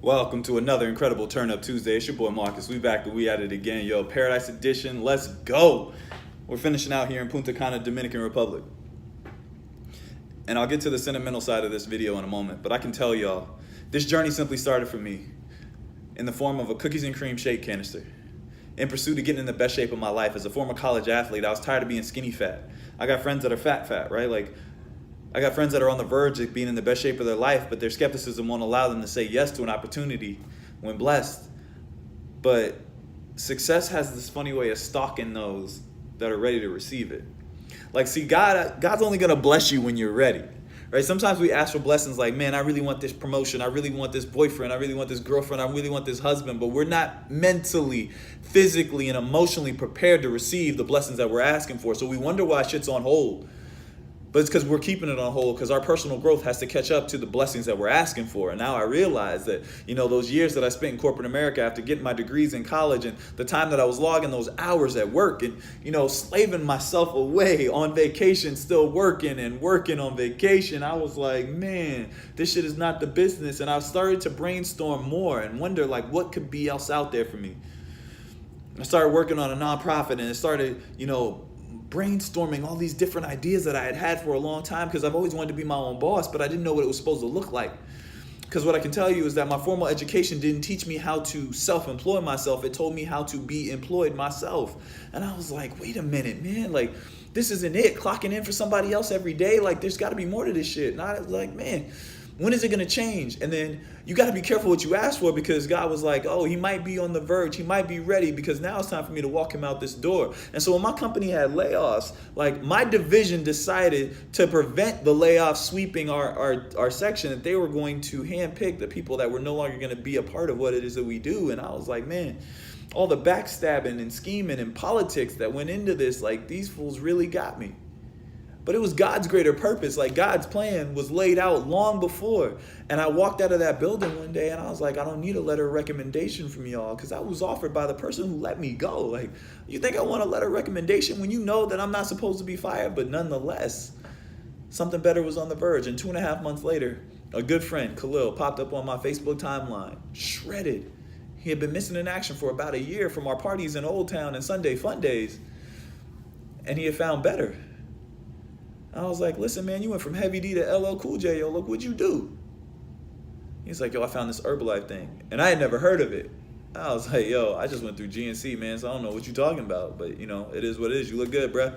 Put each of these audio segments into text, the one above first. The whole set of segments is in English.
Welcome to another incredible Turn Up Tuesday. It's your boy Marcus. We back and we at it again. Yo, Paradise Edition. Let's go. We're finishing out here in Punta, Cana, Dominican Republic. And I'll get to the sentimental side of this video in a moment, but I can tell y'all, this journey simply started for me in the form of a cookies and cream shake canister. In pursuit of getting in the best shape of my life. As a former college athlete, I was tired of being skinny fat. I got friends that are fat, right? Like, I got friends that are on the verge of being in the best shape of their life, but their skepticism won't allow them to say yes to an opportunity when blessed. But success has this funny way of stalking those that are ready to receive it. Like, see, God's only gonna bless you when you're ready, right? Sometimes we ask for blessings like, man, I really want this promotion. I really want this boyfriend. I really want this girlfriend. I really want this husband. But we're not mentally, physically, and emotionally prepared to receive the blessings that we're asking for. So we wonder why shit's on hold. But it's because we're keeping it on hold because our personal growth has to catch up to the blessings that we're asking for. And now I realize that, those years that I spent in corporate America after getting my degrees in college and the time that I was logging those hours at work and, slaving myself away on vacation, still working and working on vacation, I was like, man, this shit is not the business. And I started to brainstorm more and wonder, like, what could be else out there for me? I started working on a nonprofit and it started, brainstorming all these different ideas that I had for a long time because I've always wanted to be my own boss, but I didn't know what it was supposed to look like. Because what I can tell you is that my formal education didn't teach me how to self-employ myself. It told me how to be employed myself. And I was like, wait a minute, man, like, this isn't it. Clocking in for somebody else every day, like, there's got to be more to this shit. And I was like, man, when is it going to change? And then you got to be careful what you ask for because God was like, oh, he might be on the verge. He might be ready because now it's time for me to walk him out this door. And so when my company had layoffs, like, my division decided to prevent the layoffs sweeping our section, that they were going to handpick the people that were no longer going to be a part of what it is that we do. And I was like, man, all the backstabbing and scheming and politics that went into this, like, these fools really got me. But it was God's greater purpose. Like, God's plan was laid out long before. And I walked out of that building one day and I was like, I don't need a letter of recommendation from y'all because I was offered by the person who let me go. Like, you think I want a letter of recommendation when you know that I'm not supposed to be fired? But nonetheless, something better was on the verge. And 2.5 months later, a good friend, Khalil, popped up on my Facebook timeline, shredded. He had been missing in action for about a year from our parties in Old Town and Sunday fun days. And he had found better. I was like, listen, man, you went from Heavy D to LL Cool J, yo, look what'd you do? He's like, yo, I found this Herbalife thing. And I had never heard of it. I was like, yo, I just went through GNC, man, so I don't know what you're talking about. But, it is what it is. You look good, bruh.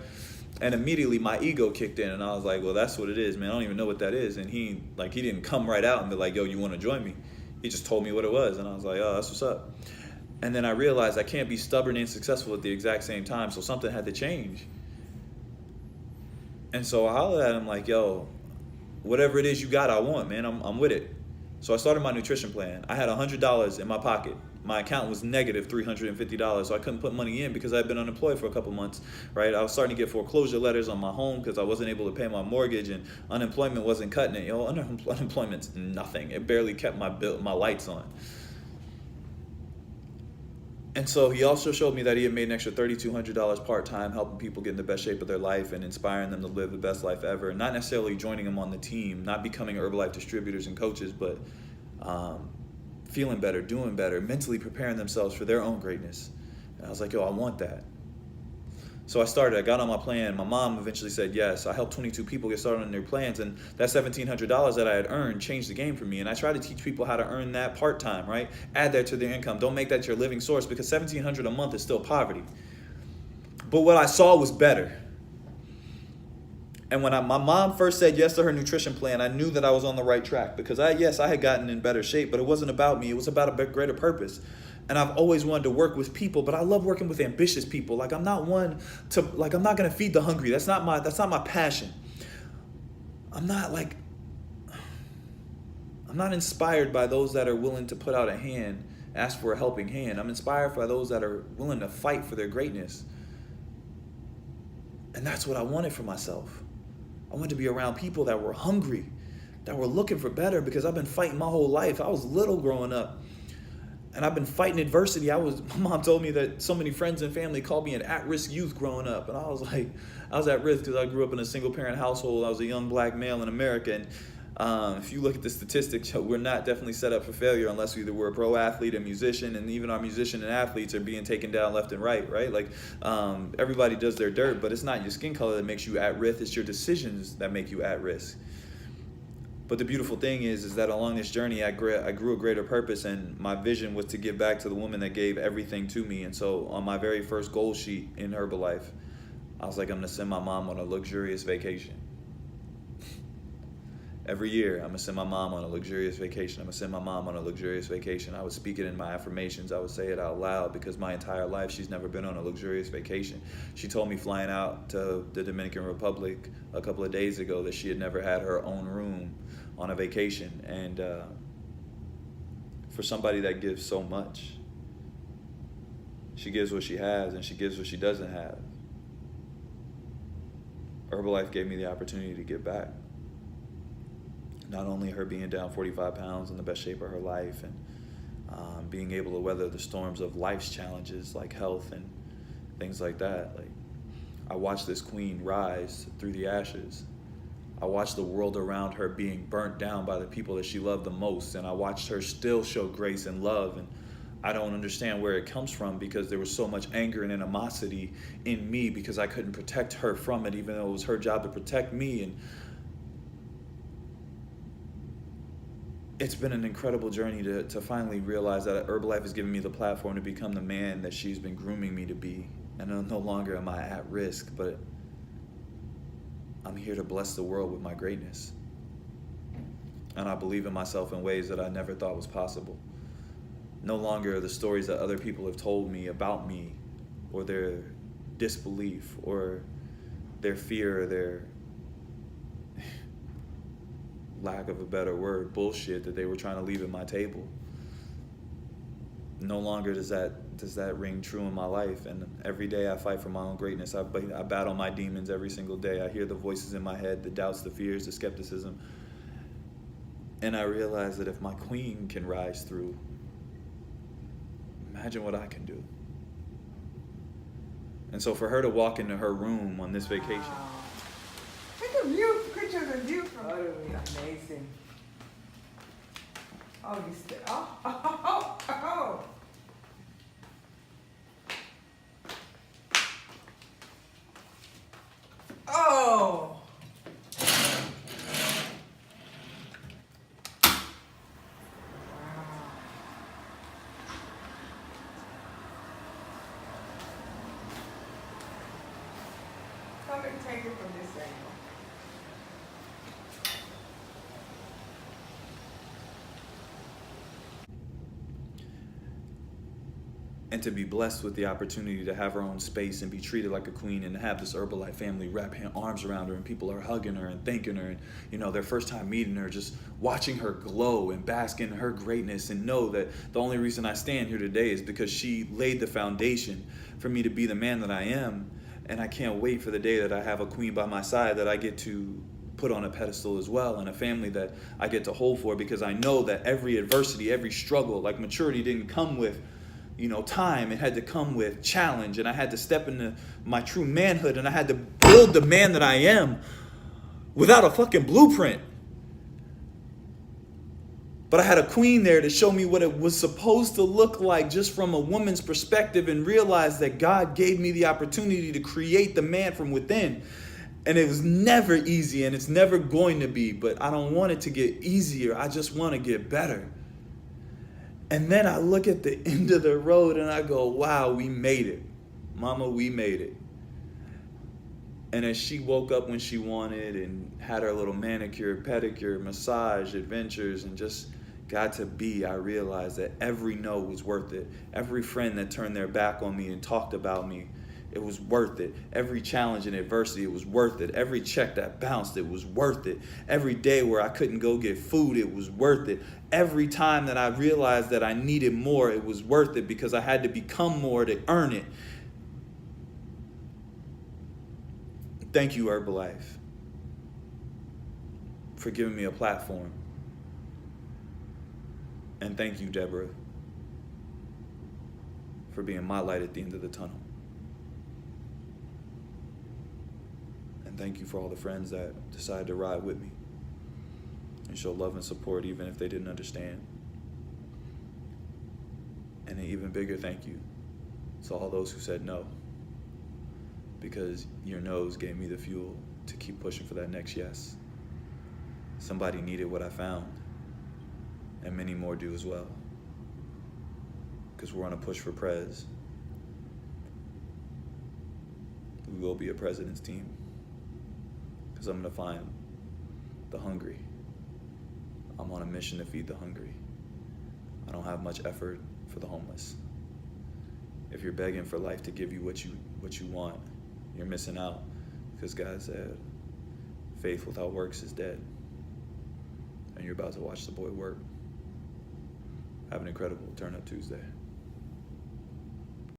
And immediately my ego kicked in, and I was like, well, that's what it is, man. I don't even know what that is. And he didn't come right out and be like, yo, you want to join me? He just told me what it was, and I was like, oh, that's what's up. And then I realized I can't be stubborn and successful at the exact same time, so something had to change. And so I hollered at him like, yo, whatever it is you got, I want, man. I'm with it. So I started my nutrition plan. I had $100 in my pocket. My account was negative $350, so I couldn't put money in because I had been unemployed for a couple months, right? I was starting to get foreclosure letters on my home because I wasn't able to pay my mortgage, and unemployment wasn't cutting it. Unemployment's nothing. It barely kept my lights on. And so he also showed me that he had made an extra $3,200 part-time helping people get in the best shape of their life and inspiring them to live the best life ever. Not necessarily joining them on the team, not becoming Herbalife distributors and coaches, but feeling better, doing better, mentally preparing themselves for their own greatness. And I was like, yo, I want that. So I got on my plan. My mom eventually said yes. I helped 22 people get started on their plans, and that $1,700 that I had earned changed the game for me. And I try to teach people how to earn that part-time, right? Add that to their income. Don't make that your living source because $1,700 a month is still poverty. But what I saw was better. And when my mom first said yes to her nutrition plan, I knew that I was on the right track because I had gotten in better shape, but it wasn't about me. It was about a greater purpose. And I've always wanted to work with people, but I love working with ambitious people. Like, I'm not going to feed the hungry. That's not my passion. I'm not inspired by those that are willing to put out a hand, ask for a helping hand. I'm inspired by those that are willing to fight for their greatness. And that's what I wanted for myself. I wanted to be around people that were hungry, that were looking for better because I've been fighting my whole life. I was little growing up. And I've been fighting adversity. My mom told me that so many friends and family called me an at-risk youth growing up. And I was like, I was at risk because I grew up in a single-parent household. I was a young black male in America. And If you look at the statistics, we're not definitely set up for failure unless either we're a pro athlete, a musician, and even our musician and athletes are being taken down left and right, right? Like, everybody does their dirt, but it's not your skin color that makes you at risk, it's your decisions that make you at risk. But the beautiful thing is that along this journey, I grew a greater purpose, and my vision was to give back to the woman that gave everything to me. And so on my very first goal sheet in Herbalife, I was like, I'm gonna send my mom on a luxurious vacation. Every year, I'm gonna send my mom on a luxurious vacation. I'm gonna send my mom on a luxurious vacation. I would speak it in my affirmations. I would say it out loud because my entire life, she's never been on a luxurious vacation. She told me flying out to the Dominican Republic a couple of days ago that she had never had her own room on a vacation. And for somebody that gives so much, she gives what she has and she gives what she doesn't have. Herbalife gave me the opportunity to give back. Not only her being down 45 pounds in the best shape of her life, and being able to weather the storms of life's challenges like health and things like that. Like, I watched this queen rise through the ashes. I watched the world around her being burnt down by the people that she loved the most, and I watched her still show grace and love. And I don't understand where it comes from, because there was so much anger and animosity in me because I couldn't protect her from it, even though it was her job to protect me. And it's been an incredible journey to finally realize that Herbalife has given me the platform to become the man that she's been grooming me to be. And no longer am I at risk, but I'm here to bless the world with my greatness. And I believe in myself in ways that I never thought was possible. No longer are the stories that other people have told me about me, or their disbelief, or their fear, or their lack of a better word, bullshit that they were trying to leave at my table. No longer does that ring true in my life. And every day I fight for my own greatness. I battle my demons every single day. I hear the voices in my head, the doubts, the fears, the skepticism. And I realize that if my queen can rise through, imagine what I can do. And so for her to walk into her room on this vacation. Take a view, picture of the view from utterly amazing. Oh, you still, oh. Oh. Come and take it from this angle. And to be blessed with the opportunity to have her own space and be treated like a queen, and to have this Herbalife family wrap arms around her, and people are hugging her and thanking her, and their first time meeting her, just watching her glow and bask in her greatness, and know that the only reason I stand here today is because she laid the foundation for me to be the man that I am. And I can't wait for the day that I have a queen by my side that I get to put on a pedestal as well, and a family that I get to hold for, because I know that every adversity, every struggle, like maturity didn't come with time. It had to come with challenge, and I had to step into my true manhood, and I had to build the man that I am without a fucking blueprint. But I had a queen there to show me what it was supposed to look like just from a woman's perspective, and realize that God gave me the opportunity to create the man from within. And it was never easy, and it's never going to be, but I don't want it to get easier. I just want to get better. And then I look at the end of the road and I go, wow, we made it. Mama, we made it. And as she woke up when she wanted, and had her little manicure, pedicure, massage, adventures, and just got to be, I realized that every no was worth it. Every friend that turned their back on me and talked about me, it was worth it. Every challenge and adversity, it was worth it. Every check that bounced, it was worth it. Every day where I couldn't go get food, it was worth it. Every time that I realized that I needed more, it was worth it, because I had to become more to earn it. Thank you, Herbalife, for giving me a platform. And thank you, Deborah, for being my light at the end of the tunnel. And thank you for all the friends that decided to ride with me and You show love and support even if they didn't understand. And an even bigger thank you to all those who said no, because your no's gave me the fuel to keep pushing for that next yes. Somebody needed what I found, and many more do as well, because we're on a push for prez. We will be a president's team, because I'm going to find the hungry. I'm on a mission to feed the hungry. I don't have much effort for the homeless. If you're begging for life to give you what you want, you're missing out, because God said faith without works is dead. And you're about to watch the boy work. Have an incredible Turn Up Tuesday.